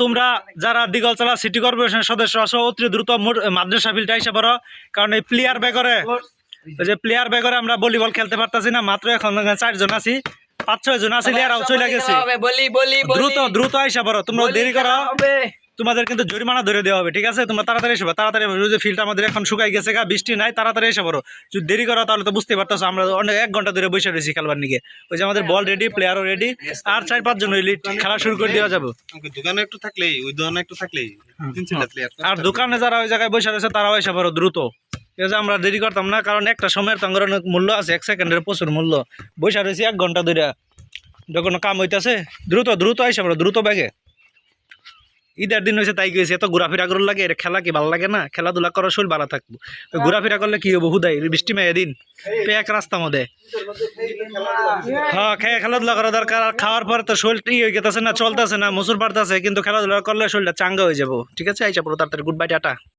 তোমরা যারা দিগলতলা সিটি কর্পোরেশনের সদস্য আছো অতি দ্রুত মাদ্রাসা ফিল্ডে এসে পড়ো, কারণ এই প্লেয়ার বেগরে আমরা ভলিবল খেলতে পারতাছি না। মাত্র এখন 4 জন আছি, 5-6 জন আছি, এরাও চলে গেছে। দ্রুত আইসা পড়ো, তোমরা দেরি করো তোমাদের কিন্তু জরিমানা ধরে দেওয়া হবে, ঠিক আছে? তোমরা তাড়াতাড়ি এসে তাড়াতাড়ি, ফিল্ড আমাদের এখন শুকাই গেছে, বৃষ্টি নাই, তাড়াতাড়ি এসে পড়ো। যদি দেরি করো তাহলে তো বুঝতে পারতেছো আমরা অনেক 1 ঘন্টা ধরে বসে রয়েছি খেলবার নিকে। ওই যে আমাদের বল রেডি, প্লেয়ারও রেডি, আর 4-5 জন হইলে খেলা শুরু করে দেওয়া যাবে। দোকানে একটু থাকলেই আর দোকানে যারা ওই জায়গায় বসে রয়েছে তারাও এসে পড়ো দ্রুত, ঠিক আছে? আমরা দেরি করতাম না, কারণ একটা সময়ের তো অনেক মূল্য আছে, 1 সেকেন্ডের প্রচুর মূল্য। বসে রয়েছি 1 ঘন্টা ধরে, যখন কাম হইতেছে। দ্রুত আইসা পড়ো, দ্রুত ব্যাগে। ঈদের দিন হয়েছে তাই গেছি, এত ঘোরাফেরা করে লাগে, খেলা কি ভালো লাগে না? খেলাধুলা করার শরীর ভালো থাকবো, ঘোরাফেরা করলে কি হবো? হুদাই বৃষ্টি মেয়ে দিন পেক রাস্তা মধ্যে। হ্যাঁ, খেলাধুলা করা দরকার। আর খাওয়ার পরে তো শরীর হয়ে গেছে না, চলতেছে না, মুসুর পাড়তেছে, কিন্তু খেলাধুলা করলে শরীরটা চাঙ্গা হয়ে যাবো, ঠিক আছে? আইসা পড়ো তাড়াতাড়ি। Good bye, tata.